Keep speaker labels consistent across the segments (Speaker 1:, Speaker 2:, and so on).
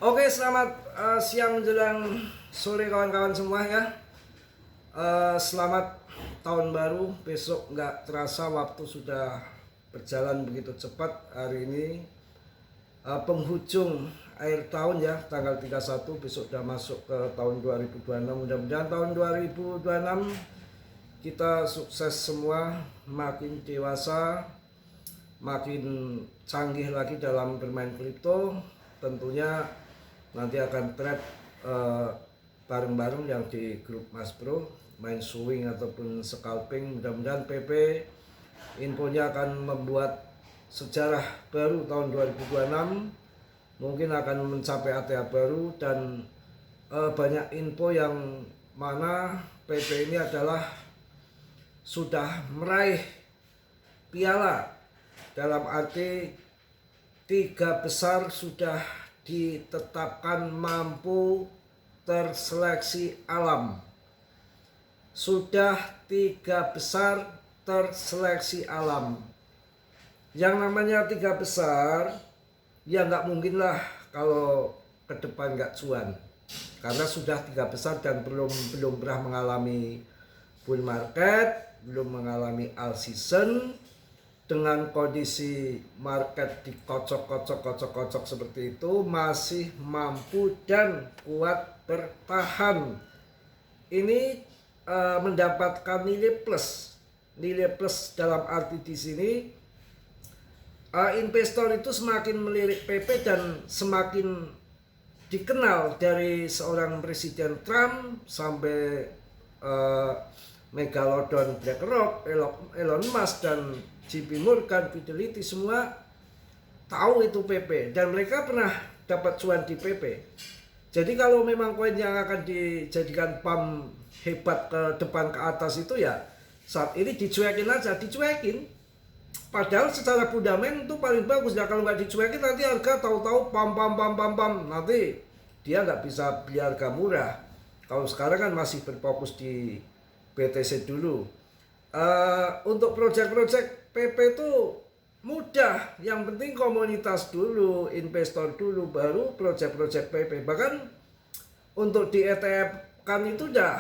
Speaker 1: Oke, selamat siang menjelang sore kawan-kawan semua ya. Selamat tahun baru. Besok nggak terasa waktu sudah berjalan begitu cepat. Hari ini penghujung akhir tahun ya, tanggal 31, besok sudah masuk ke tahun 2026. Mudah-mudahan tahun 2026 kita sukses semua, makin dewasa, makin canggih lagi dalam bermain kripto. Tentunya nanti akan trade bareng-bareng yang di grup Mas Bro, main swing ataupun scalping. Mudah-mudahan PP infonya akan membuat sejarah baru tahun 2026, mungkin akan mencapai ATH baru dan banyak info yang mana PP ini adalah sudah meraih piala, dalam arti 3 besar sudah ditetapkan mampu terseleksi alam. Sudah 3 besar terseleksi alam. Yang namanya 3 besar ya nggak mungkin lah kalau ke depan nggak cuan, karena sudah 3 besar dan belum pernah mengalami bull market, belum mengalami all season. Dengan kondisi market dikocok seperti itu, masih mampu dan kuat bertahan. Ini mendapatkan nilai plus dalam arti di sini investor itu semakin melirik PP dan semakin dikenal, dari seorang Presiden Trump sampai Megalodon BlackRock, Elon Musk dan JP Morgan, Fidelity, semua tahu itu PP dan mereka pernah dapat cuan di PP. Jadi kalau memang koin yang akan dijadikan pump hebat ke depan ke atas itu ya saat ini dicuekin aja, dicuekin. Padahal secara fundamental itu paling bagus ya. Kalau nggak dicuekin nanti harga tahu-tahu pam, nanti dia nggak bisa beli harga murah. Kalau sekarang kan masih berfokus di BTC dulu. Untuk project-project PP itu mudah, yang penting komunitas dulu, investor dulu, baru project-project PP. Bahkan untuk di ETF kan itu udah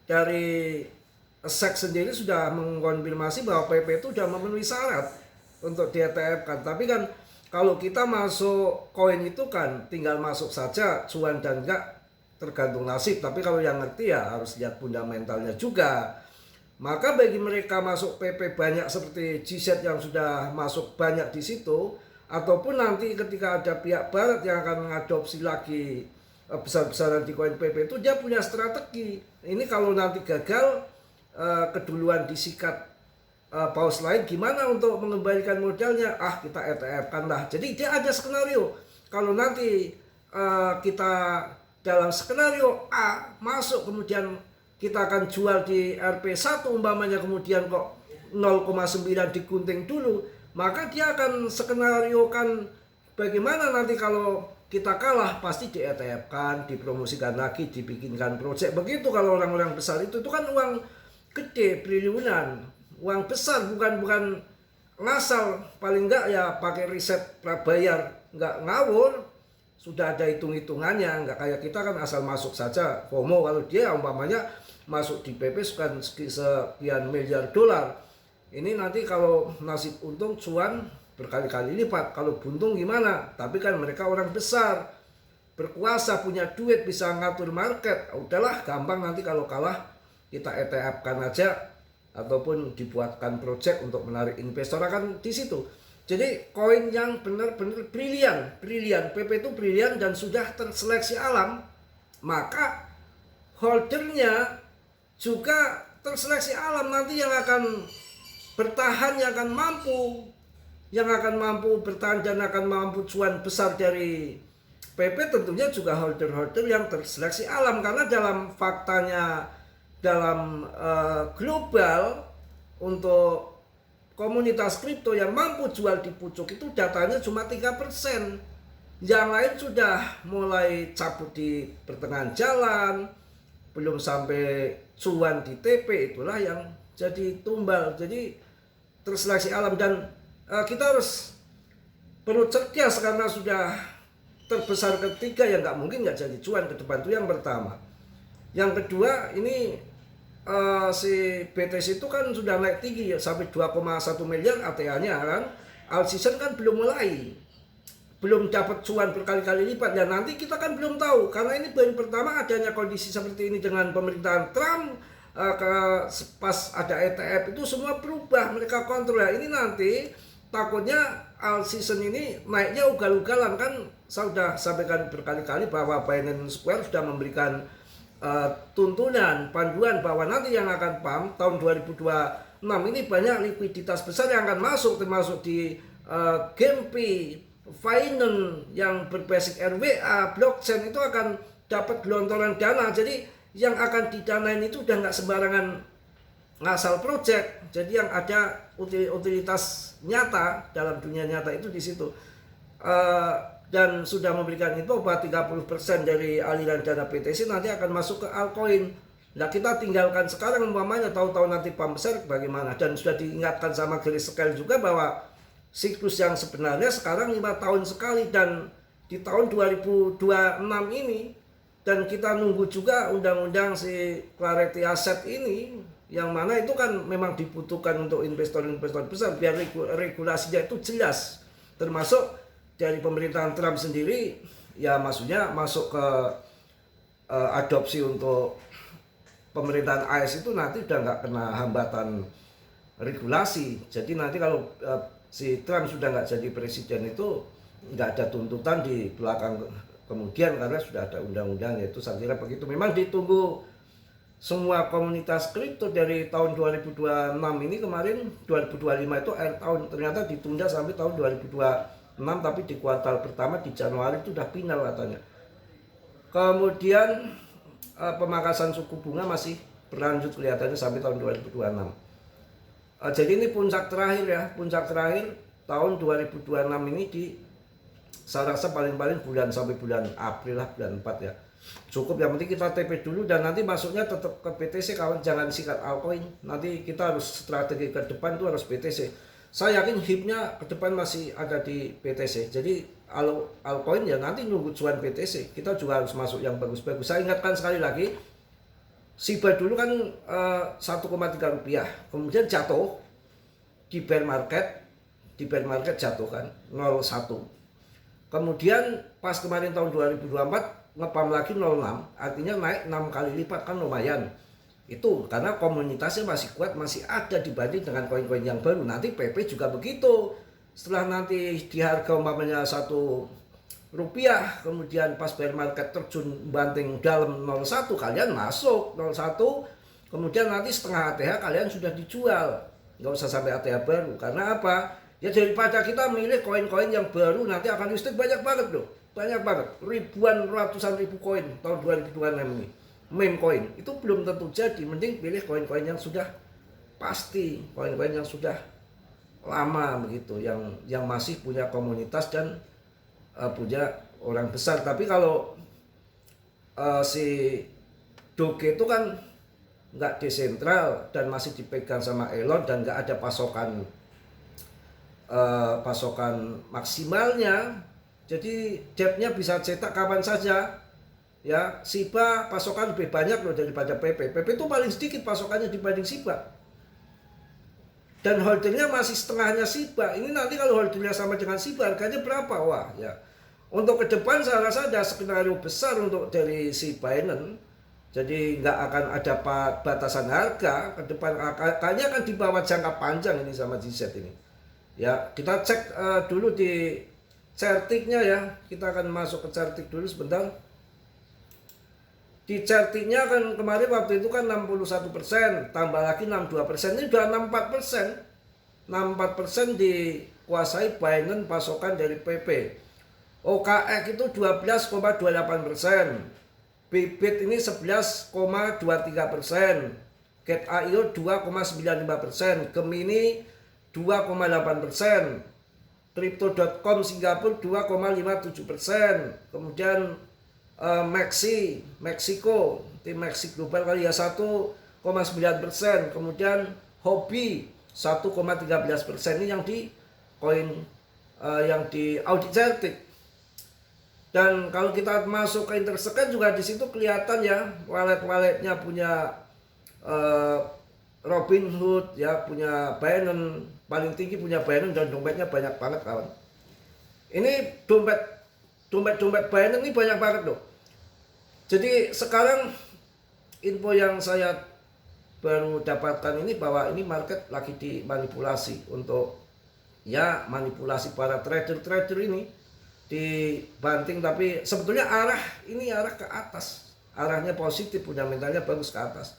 Speaker 1: dari SEC sendiri sudah mengkonfirmasi bahwa PP itu sudah memenuhi syarat untuk di ETF kan. Tapi kan kalau kita masuk koin itu kan tinggal masuk saja, cuan dan enggak tergantung nasib. Tapi kalau yang ngerti ya harus lihat fundamentalnya juga. Maka bagi mereka masuk PP banyak seperti GZ yang sudah masuk banyak di situ, ataupun nanti ketika ada pihak barat yang akan mengadopsi lagi besar-besaran di koin PP itu, dia punya strategi. Ini kalau nanti gagal, keduluan disikat paus lain, gimana untuk mengembalikan modalnya? Kita ETF kan lah. Jadi dia ada skenario. Kalau nanti kita dalam skenario A masuk, kemudian kita akan jual di RP1 umpamanya, kemudian kok 0,9 digunting dulu, maka dia akan skenariokan bagaimana nanti kalau kita kalah, pasti di ETF kan, dipromosikan lagi, dibikinkan project. Begitu kalau orang-orang besar itu kan uang gede, triliunan, uang besar, bukan ngasal. Paling enggak ya pakai riset prabayar, enggak ngawur, sudah ada hitung-hitungannya. Enggak kayak kita kan asal masuk saja, FOMO. Kalau dia umpamanya masuk di PP sekian miliar dolar, ini nanti kalau nasib untung cuan berkali-kali lipat, kalau buntung gimana? Tapi kan mereka orang besar, berkuasa, punya duit, bisa ngatur market. Udahlah, gampang, nanti kalau kalah kita ETF kan aja, ataupun dibuatkan project untuk menarik investor akan di situ. Jadi koin yang benar-benar brilian, PP itu brilian dan sudah terseleksi alam, maka holdernya juga terseleksi alam. Nanti yang akan bertahan, yang akan mampu bertahan dan akan mampu cuan besar dari PP tentunya juga holder-holder yang terseleksi alam. Karena dalam faktanya, dalam global, untuk komunitas kripto yang mampu jual di pucuk itu datanya cuma 3%. Yang lain sudah mulai cabut di pertengahan jalan, belum sampai cuan di TP, itulah yang jadi tumbal. Jadi terseleksi alam dan kita harus perlu cerdas karena sudah terbesar ketiga yang nggak mungkin nggak jadi cuan ke depan, itu yang pertama. Yang kedua, ini si BTC itu kan sudah naik tinggi ya, sampai 2,1 miliar ATA-nya kan. All season kan belum mulai, belum dapat cuan berkali-kali lipat, dan nanti kita kan belum tahu, karena ini baru pertama adanya kondisi seperti ini dengan pemerintahan Trump. Pas ada ETF itu semua berubah, mereka kontrol. Ini nanti takutnya all season ini naiknya ugal-ugalan kan. Saya sudah sampaikan berkali-kali bahwa Binance Square sudah memberikan tuntunan, panduan bahwa nanti yang akan pump tahun 2026 ini banyak likuiditas besar yang akan masuk, termasuk di GameP, Finance yang berbasis RWA, blockchain itu akan dapat gelontoran dana. Jadi yang akan didanain itu udah nggak sembarangan ngasal project. Jadi yang ada utilitas nyata dalam dunia nyata itu di situ. Dan sudah memberikan info bahwa 30% dari aliran dana BTC nanti akan masuk ke altcoin. Nah, kita tinggalkan sekarang umpamanya tahu-tahu nanti pump besar bagaimana. Dan sudah diingatkan sama Grayscale juga bahwa siklus yang sebenarnya sekarang 5 tahun sekali, dan di tahun 2026 ini, dan kita nunggu juga undang-undang si Clarity Asset ini, yang mana itu kan memang dibutuhkan untuk investor-investor besar biar regulasinya itu jelas, termasuk dari pemerintahan Trump sendiri ya, maksudnya masuk ke adopsi untuk pemerintahan AS itu nanti udah nggak kena hambatan regulasi. Jadi nanti kalau si Trump sudah nggak jadi presiden itu nggak ada tuntutan di belakang kemudian, karena sudah ada undang-undang. Yaitu saya kira begitu. Memang ditunggu semua komunitas kripto dari tahun 2026 ini. Kemarin 2025 itu akhir tahun, ternyata ditunda sampai tahun 2026, tapi di kuartal pertama di Januari itu udah final katanya. Kemudian pemangkasan suku bunga masih berlanjut kelihatannya sampai tahun 2026. Jadi ini puncak terakhir ya, puncak terakhir tahun 2026 ini di, saya rasa paling-paling sampai bulan April lah, bulan 4 ya. Cukup, yang penting kita TP dulu, dan nanti masuknya tetap ke BTC kawan, jangan sikat altcoin. Nanti kita harus strategi ke depan itu harus BTC. Saya yakin HIP-nya ke depan masih ada di BTC. Jadi altcoin ya nanti nunggu cuan BTC. Kita juga harus masuk yang bagus-bagus. Saya ingatkan sekali lagi, SIBA dulu kan 1,3 rupiah, kemudian jatuh di bear market jatuh kan 0,1. Kemudian pas kemarin tahun 2024 ngepam lagi 0,6, artinya naik 6 kali lipat, kan lumayan. Itu karena komunitasnya masih kuat, masih ada dibanding dengan koin-koin yang baru. Nanti PP juga begitu. Setelah nanti di harga umpamanya 1 rupiah, kemudian pas bear market terjun banting dalam 0,1, kalian masuk 0,1, kemudian nanti setengah ATH kalian sudah dijual. Nggak usah sampai ATH baru. Karena apa? Ya daripada kita milih koin-koin yang baru, nanti akan listrik banyak banget loh. Banyak banget, ratusan ribu koin tahun 2026 ini. Meme koin, itu belum tentu jadi. Mending pilih koin-koin yang sudah pasti, koin-koin yang sudah lama begitu, yang masih punya komunitas dan punya orang besar. Tapi kalau si Doge itu kan nggak desentral dan masih dipegang sama Elon, dan nggak ada pasokan maksimalnya, jadi debtnya bisa cetak kapan saja ya. SIBA pasokan lebih banyak loh daripada PP. PP itu paling sedikit pasokannya dibanding SIBA, dan holdernya masih setengahnya SIBA. Ini nanti kalau holdernya sama dengan SIBA, harganya berapa? Wah ya, untuk ke depan saya rasa ada skenario besar untuk dari si Binance. Jadi nggak akan ada batasan harga ke depan, kayaknya akan di bawah jangka panjang ini sama GZ ini. Ya, kita cek dulu di chartiknya ya. Kita akan masuk ke chartik dulu sebentar. Di chartiknya kan kemarin waktu itu kan 61%, tambah lagi 62%, ini udah 64%. 64% dikuasai Binance pasokan dari PP. OKX itu 12,28%. Bibit ini 11,23%. Get.io 2,95%. Gemini 2,8%, Crypto.com Singapura 2,57%, kemudian Meksiko, tim Meksiko Global kali ya 1,9%, kemudian Hobi 1,13%. Ini yang di koin yang di audit certik. Dan kalau kita masuk ke Intersecond juga di situ kelihatan ya wallet-walletnya punya eh, Robinhood ya, punya Binance, paling tinggi punya Binance dan dompetnya banyak banget kawan. Ini dompet Binance ini banyak banget loh. Jadi sekarang info yang saya baru dapatkan ini bahwa ini market lagi dimanipulasi untuk ya manipulasi para trader ini dibanting, tapi sebetulnya arah ke atas, arahnya positif, punya mentalnya bagus ke atas.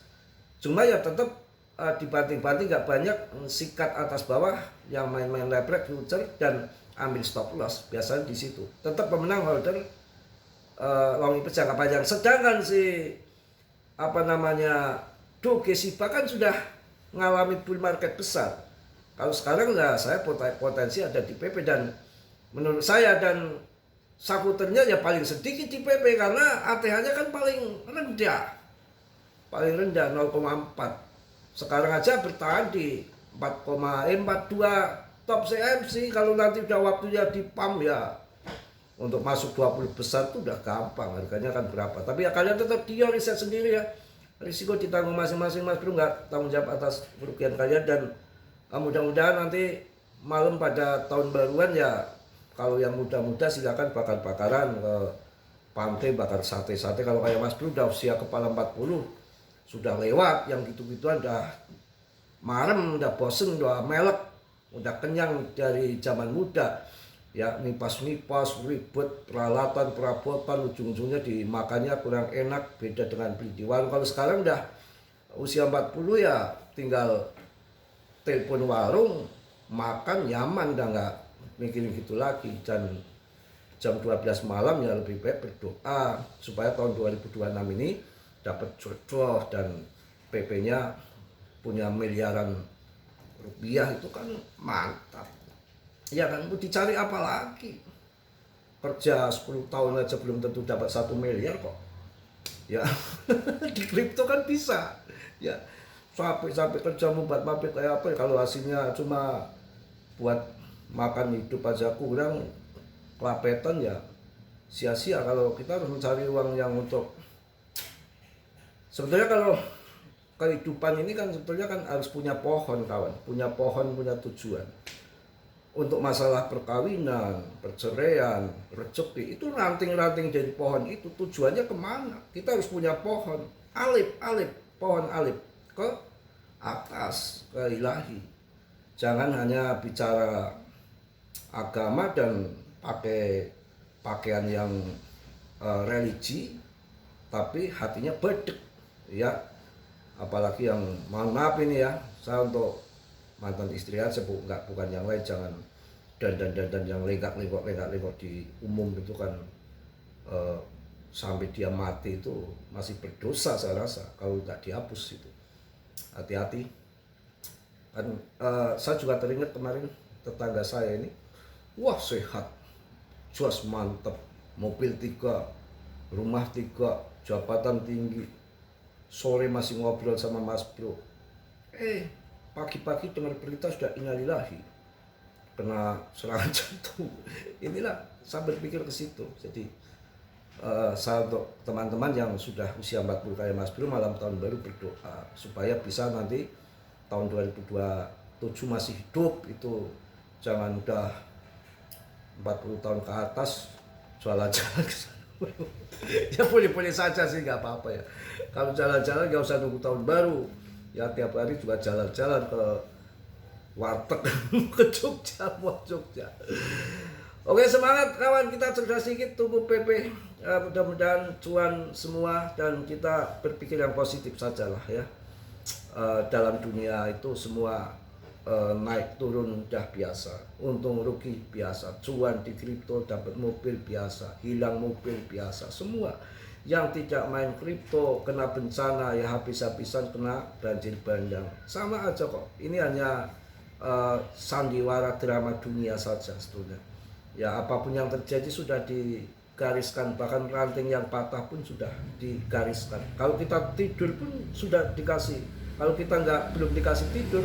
Speaker 1: Cuma ya tetap dibanting-banting nggak banyak, sikat atas bawah, yang main-main leverage future dan ambil stop loss biasanya di situ. Tetap pemenang holder long invest jangka panjang. Sedangkan si Doge Shiba kan sudah mengalami bull market besar. Kalau sekarang lah saya potensi ada di PP, dan menurut saya dan sakuternya ya paling sedikit di PP karena ATH-nya kan paling rendah 0,4. Sekarang aja bertahan di 4,42 top CMC. Kalau nanti udah waktunya di pump ya untuk masuk 20 besar itu udah gampang, harganya kan berapa. Tapi ya kalian tetap riset sendiri ya, risiko ditanggung masing-masing. Mas Bro nggak tanggung jawab atas kerugian kalian. Dan mudah-mudahan nanti malam pada tahun baruan ya, kalau yang muda-muda silakan bakar-bakaran ke pantai, bakar sate-sate. Kalau kayak Mas Bro udah usia kepala 40, sudah lewat yang gitu-gituan, udah marem, udah bosen, udah melek, udah kenyang dari zaman muda ya, nipas-nipas, ribet, peralatan, perabotan, ujung-ujungnya dimakannya kurang enak, beda dengan beli di warung. Kalau sekarang udah usia 40 ya tinggal telepon warung, makan nyaman, udah nggak mikirin gitu lagi. Dan jam 12 malam ya lebih baik berdoa supaya tahun 2026 ini dapat jodoh dan PP-nya punya miliaran rupiah, itu kan mantap. Ya kan, mau dicari apa lagi? Kerja 10 tahun aja belum tentu dapat 1 miliar kok. Ya, di kripto kan bisa. Ya, sampai kerja membuat pabrik kayak apa, kalau hasilnya cuma buat makan hidup aja kurang, kelapetan ya sia-sia. Kalau kita harus mencari uang yang untuk, sebetulnya kalau kehidupan ini kan sebetulnya kan harus punya pohon kawan, punya pohon, punya tujuan. Untuk masalah perkawinan, perceraian, rezeki, itu ranting-ranting dari pohon itu tujuannya kemana? Kita harus punya pohon, pohon alif ke atas, ke ilahi. Jangan hanya bicara agama dan pakai pakaian yang religi, tapi hatinya bedek, ya. Apalagi yang, mohon maaf ini ya, saya untuk mantan istri aja bukan yang lain, jangan dan yang lenggak-lenggok di umum itu kan sampai dia mati itu masih berdosa saya rasa kalau nggak dihapus itu. Hati-hati kan. Saya juga teringat kemarin tetangga saya ini, wah sehat, jos mantep, mobil 3, rumah 3, jabatan tinggi, sore masih ngobrol sama Mas Bro, pagi-pagi dengar berita sudah innalillahi, kena serangan jantung. Inilah saya berpikir ke situ. Jadi saya untuk teman-teman yang sudah usia 40 kayak Mas Bro, malam tahun baru berdoa supaya bisa nanti tahun 2027 masih hidup, itu jangan udah 40 tahun ke atas jalan-jalan ke sana. Ya boleh-boleh saja sih, nggak apa-apa ya. Kalau jalan-jalan nggak usah nunggu tahun baru. Ya tiap hari juga jalan-jalan ke warteg ke Jogja, buat Jogja. Oke, semangat kawan, kita cerdas sedikit, tunggu PP. Mudah-mudahan cuan semua dan kita berpikir yang positif sajalah ya. Dalam dunia itu semua naik turun udah biasa, untung rugi biasa, cuan di kripto, dapat mobil biasa, hilang mobil biasa, semua. Yang tidak main kripto kena bencana ya habis-habisan kena banjir bandang, sama aja kok. Ini hanya sandiwara drama dunia saja sebetulnya. Ya apapun yang terjadi sudah digariskan, bahkan ranting yang patah pun sudah digariskan. Kalau kita tidur pun sudah dikasih. Kalau kita belum dikasih tidur,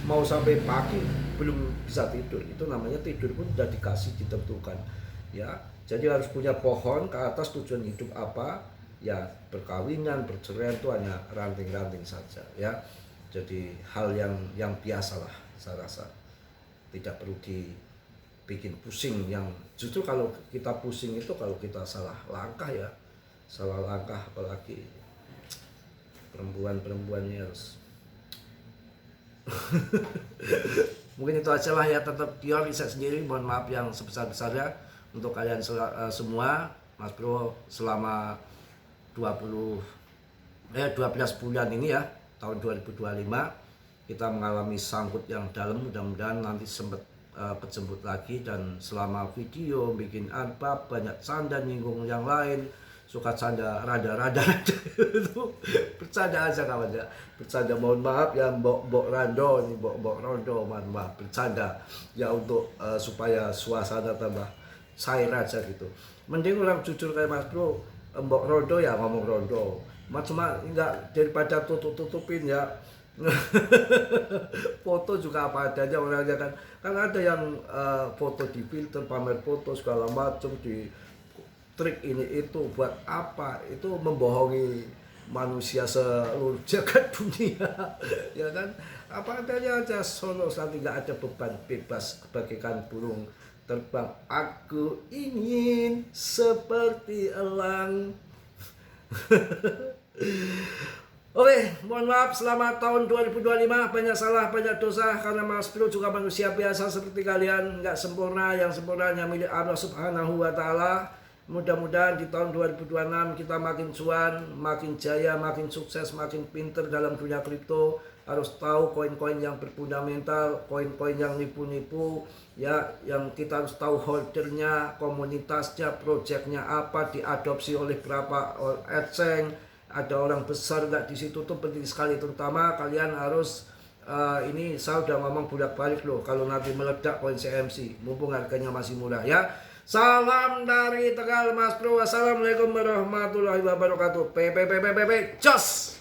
Speaker 1: mau sampai pagi belum bisa tidur, itu namanya tidur pun sudah dikasih, ditentukan. Ya Jadi harus punya pohon ke atas, tujuan hidup apa? Ya perkawinan, perceraian itu hanya ranting-ranting saja ya. Jadi hal yang biasa lah saya rasa. Tidak perlu dibikin pusing, yang justru kalau kita pusing itu kalau kita salah langkah ya. Salah langkah, apalagi perempuan-perempuannya harus mungkin itu aja lah ya, tetap pure riset sendiri. Mohon maaf yang sebesar-besarnya untuk kalian semua. Mas Bro selama 12 bulan ini ya, tahun 2025 kita mengalami sangkut yang dalam. Mudah-mudahan nanti sempat kejemput lagi, dan selama video bikin apa banyak canda, nyinggung yang lain, suka canda rada-rada itu bercanda aja kawan ya, bercanda. Mohon maaf ya mbok rando ini, mbok rondo, mohon maaf bercanda ya, untuk supaya suasana tambah cair aja gitu. Mending orang jujur kayak Mas Bro, mbok rondo ya ngomong rondo, cuma enggak daripada tutupin ya. Foto juga apa adanya orangnya kan ada yang foto di filter, pamer foto segala macam, di trik ini itu buat apa? Itu membohongi manusia seluruh jagat dunia ya kan. Apa adanya aja, solo, nanti nggak ada beban, bebas bagaikan burung terbang. Aku ingin seperti elang. Oke, mohon maaf selamat tahun 2025, banyak salah, banyak dosa, karena Mas Bro juga manusia biasa seperti kalian, nggak sempurna, yang sempurna hanya milik Allah Subhanahu wa Ta'ala. Mudah-mudahan di tahun 2026 kita makin cuan, makin jaya, makin sukses, makin pinter dalam dunia kripto. Harus tahu koin-koin yang berfundamental, koin-koin yang nipu-nipu ya, yang kita harus tahu holdernya, komunitasnya, projectnya apa, diadopsi oleh berapa exchange, ada orang besar nggak di situ, tuh penting sekali. Terutama kalian harus ini saya udah ngomong bolak-balik loh, kalau nanti meledak koin CMC, mumpung harganya masih murah ya. Salam dari Tegal Mas Bro. Wassalamualaikum warahmatullahi wabarakatuh. Jos.